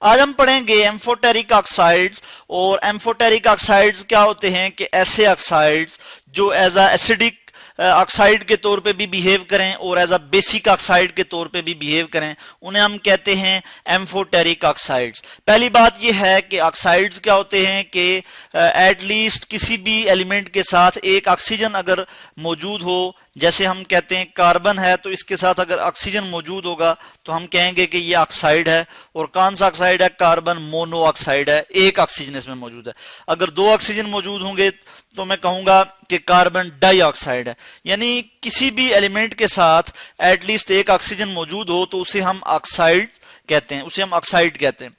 आज हम पढ़ेंगे एम्फोटेरिक ऑक्साइड्स। और एम्फोटेरिक ऑक्साइड्स क्या होते हैं कि ऐसे ऑक्साइड्स जो एज अ एसिडिक ऑक्साइड के तौर पे भी बिहेव करें और एज अ बेसिक ऑक्साइड के तौर पे भी बिहेव करें, उन्हें हम कहते हैं एम्फोटेरिक ऑक्साइड्स। पहली बात यह है कि ऑक्साइड्स क्या होते हैं कि एटलीस्ट किसी भी एलिमेंट के साथ एक ऑक्सीजन अगर मौजूद हो, जैसे हम कहते हैं कार्बन है तो इसके साथ अगर ऑक्सीजन मौजूद होगा तो हम कहेंगे कि ये ऑक्साइड है। और कौन सा ऑक्साइड है? कार्बन मोनो ऑक्साइड है, एक ऑक्सीजन इसमें मौजूद है। अगर दो ऑक्सीजन मौजूद होंगे तो मैं कहूंगा कि कार्बन डाइऑक्साइड है। यानी किसी भी एलिमेंट के साथ एटलीस्ट एक ऑक्सीजन मौजूद हो तो उसे हम ऑक्साइड कहते हैं, उसे हम ऑक्साइड कहते हैं।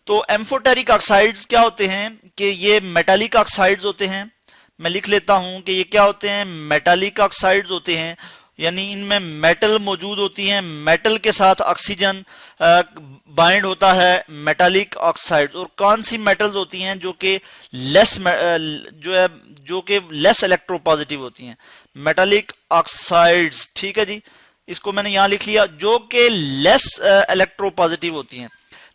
तो एम्फोटेरिक ऑक्साइड्स क्या होते हैं कि ये मेटालिक ऑक्साइड्स होते हैं। मैं लिख लेता हूं कि ये क्या होते हैं? मेटालिक ऑक्साइड्स होते हैं, यानी इनमें मेटल मौजूद होती हैं, मेटल के साथ ऑक्सीजन बाइंड होता है, मेटालिक ऑक्साइड्स। और कौन सी मेटल्स होती हैं जो कि लेस इलेक्ट्रोपॉजिटिव होती हैं? मेटालिक ऑक्साइड्स, ठीक है जी, इसको मैंने यहां लिख लिया, जो कि लेस इलेक्ट्रोपॉजिटिव होती हैं।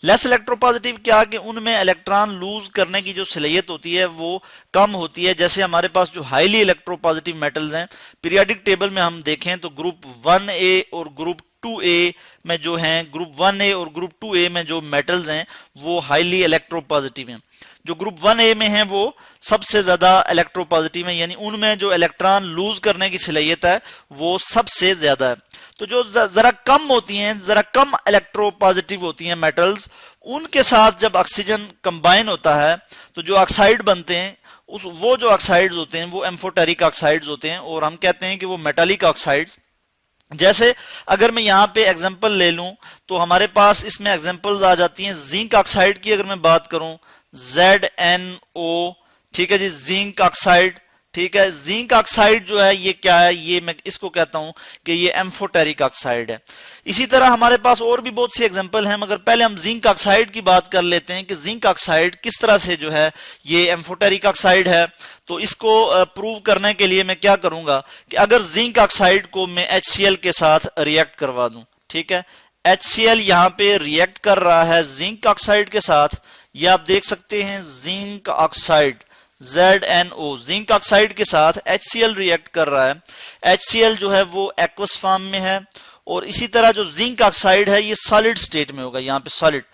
लेस इलेक्ट्रोपॉजिटिव क्या कि उनमें इलेक्ट्रॉन लूज करने की जो सलाहियत होती है वो कम होती है। जैसे हमारे पास जो हाईली इलेक्ट्रोपॉजिटिव मेटल्स हैं, पीरियोडिक टेबल में हम देखें तो ग्रुप 1A और ग्रुप 2A में जो हैं, ग्रुप 1A और ग्रुप 2A में जो मेटल्स हैं वो हाईली इलेक्ट्रोपॉजिटिव हैं। जो ग्रुप 1A में हैं वो सबसे ज्यादा इलेक्ट्रोपॉजिटिव है, यानी उनमें जो इलेक्ट्रॉन लूज करने की सलाहियत है वो सबसे ज्यादा है। तो जो जरा कम होती हैं, जरा कम इलेक्ट्रोपॉजिटिव होती हैं मेटल्स, उनके साथ जब ऑक्सीजन कंबाइन होता है तो जो ऑक्साइड बनते हैं वो जो ऑक्साइड्स होते हैं वो एम्फोटेरिक ऑक्साइड्स होते हैं और हम कहते हैं कि वो मेटालिक ऑक्साइड्स। जैसे अगर मैं यहाँ पे एग्जांपल ले लूं तो हमारे पास इसमें एग्जांपल्स आ जाती हैं। जिंक ऑक्साइड की अगर मैं बात करूं, ZnO, ठीक है जी, जिंक ऑक्साइड, ठीक है। जिंक ऑक्साइड जो है ये क्या है? ये मैं इसको कहता हूं कि ये एम्फोटेरिक ऑक्साइड है। इसी तरह हमारे पास और भी बहुत सी एग्जांपल हैं, मगर पहले हम जिंक ऑक्साइड की बात कर लेते हैं कि जिंक ऑक्साइड किस तरह से जो है ये एम्फोटेरिक ऑक्साइड है। तो इसको प्रूव करने के लिए मैं क्या करूंगा कि अगर जिंक ऑक्साइड को मैं HCl के साथ रिएक्ट करवा दूं, ठीक है, HCl यहां पे रिएक्ट कर रहा है जिंक ऑक्साइड के साथ, ये आप देख सकते हैं, zinc oxide ZnO zinc oxide के साथ HCl रिएक्ट कर रहा है। HCl जो है वो एक्वस फॉर्म में है और इसी तरह जो जिंक ऑक्साइड है ये सॉलिड स्टेट में होगा, यहाँ पे सॉलिड।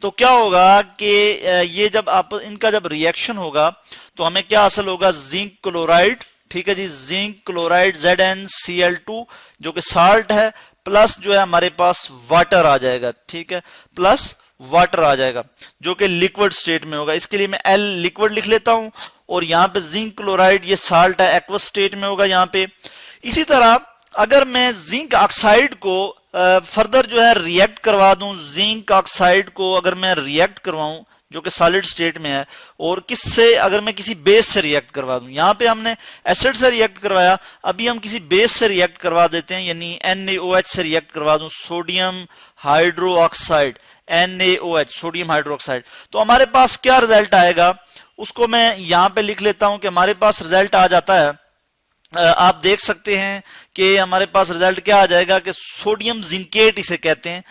तो क्या होगा कि ये जब आप इनका जब रिएक्शन होगा तो हमें क्या हासिल होगा? जिंक क्लोराइड, ठीक है जी, जिंक क्लोराइड ZnCl2 जो कि साल्ट है, प्लस जो है हमारे पास वाटर आ जाएगा, ठीक है, प्लस वाटर आ जाएगा जो कि लिक्विड स्टेट में होगा। इसके लिए मैं L लिक्विड लिख लेता हूं और यहां पे जिंक क्लोराइड ये साल्ट है, एक्वस स्टेट में होगा यहां पे। इसी तरह अगर मैं जिंक ऑक्साइड को फर्दर जो है रिएक्ट करवा दूं, जिंक ऑक्साइड को अगर मैं रिएक्ट करवाऊं जो कि सॉलिड स्टेट में है, और किससे? अगर मैं किसी बेस से रिएक्ट करवा दूं, यहां पे हमने एसिड से रिएक्ट करवाया, अभी हम किसी बेस से रिएक्ट करवा देते हैं, यानी NaOH से रिएक्ट करवा दूं, sodium hydroxide, NaOH sodium hydroxide, तो हमारे पास क्या रिजल्ट आएगा उसको मैं यहां पे लिख लेता हूं कि हमारे पास रिजल्ट आ जाता है, आप देख सकते हैं कि हमारे पास रिजल्ट क्या आ जाएगा कि सोडियम जिंकेट इसे कहते हैं,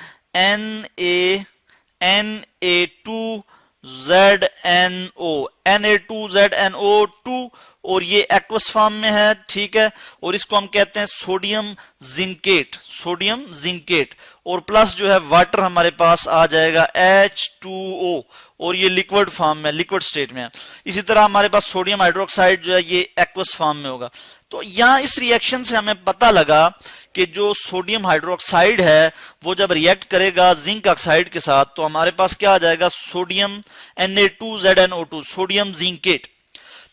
Na2ZNO2 और ये एक्वस फॉर्म में है, ठीक है, और इसको हम कहते हैं सोडियम जिंकेट, सोडियम जिंकेट, और प्लस जो है वाटर हमारे पास आ जाएगा H2O और ये लिक्विड फॉर्म में, लिक्विड स्टेट में है। इसी तरह हमारे पास सोडियम हाइड्रोक्साइड जो है ये एक्वस फॉर्म में होगा। तो यहां इस रिएक्शन से हमें पता लगा कि जो सोडियम हाइड्रोक्साइड है वो जब रिएक्ट करेगा जिंक ऑक्साइड के साथ तो हमारे पास क्या आ जाएगा? Sodium Na2ZNO2 sodium zincate.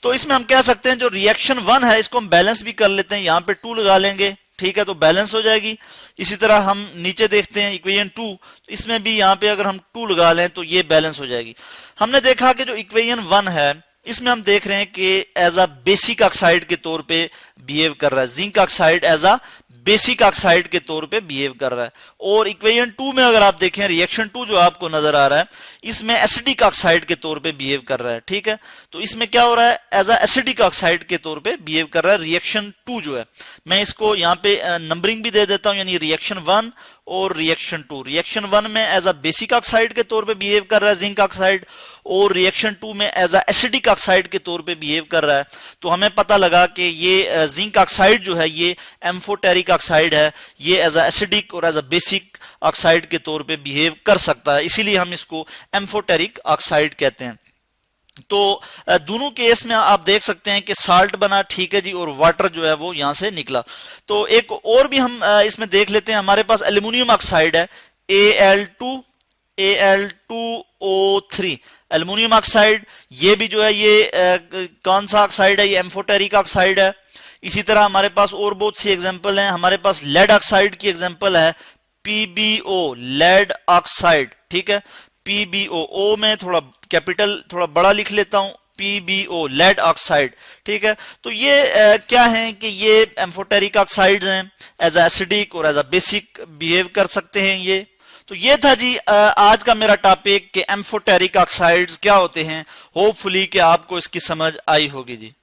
तो इसमें हम कह सकते हैं जो रिएक्शन 1 है इसको हम बैलेंस भी कर लेते हैं, यहां पे 2 लगा लेंगे, ठीक है, तो बैलेंस हो जाएगी। इसी तरह हम नीचे देखते हैं इक्वेशन 2, तो इसमें भी यहां पे अगर हम 2 लगा लें तो ये बैलेंस हो जाएगी। हमने देखा कि जो इक्वेशन 1 है इसमें हम देख रहे हैं कि एज अ बेसिक ऑक्साइड के तौर पे बिहेव कर रहा है, zinc oxide as a basic oxide के तौर पे बिहेव कर रहा है। और इक्वेशन 2 में अगर आप देखें, रिएक्शन 2 जो आपको नजर आ रहा है इसमें एसिडिक ऑक्साइड के तौर पे बिहेव कर रहा है, ठीक है, तो इसमें क्या हो रहा है? एज अ एसिडिक ऑक्साइड के तौर पे बिहेव कर रहा है रिएक्शन 2 जो है। मैं इसको यहाँ पे नंबरिंग भी दे देता हूं, यानी रिएक्शन 1 और रिएक्शन 2। रिएक्शन 1 में एज अ बेसिक ऑक्साइड के तौर पे बिहेव कर रहा है जिंक ऑक्साइड, और रिएक्शन 2 में एज अ एसिडिक ऑक्साइड के तौर पे बिहेव कर रहा है। तो हमें पता लगा कि ये जिंक ऑक्साइड जो है ये एम्फोटेरिक ऑक्साइड है, ये एज अ एसिडिक और एज अ बेसिक ऑक्साइड के तौर पे बिहेव कर सकता है, इसीलिए हम इसको एम्फोटेरिक ऑक्साइड कहते हैं। तो दोनों केस में आप देख सकते हैं कि साल्ट बना, ठीक है जी, और वाटर जो है वो यहां से निकला। तो एक और भी हम इसमें देख लेते हैं, हमारे पास एल्यूमिनियम ऑक्साइड है Al2O3 एल्यूमिनियम ऑक्साइड, ये भी जो है ये कौन सा ऑक्साइड है, ये एम्फोटेरिक ऑक्साइड है। इसी तरह हमारे पास और बहुत सी एग्जांपल हैं, हमारे पास लेड ऑक्साइड की एग्जांपल है PbO, लेड ऑक्साइड, ठीक है, PbO, ओ में थोड़ा कैपिटल थोड़ा बड़ा लिख लेता हूं, PbO, लेड ऑक्साइड, ठीक है। तो ये क्या है कि ये एम्फोटेरिक ऑक्साइड्स हैं, एज एसिडिक और एज अ बेसिक बिहेव कर सकते हैं ये। तो ये था जी आज का मेरा टॉपिक कि एम्फोटेरिक ऑक्साइड्स क्या होते हैं। होपफुली कि आपको इसकी समझ आई होगी जी।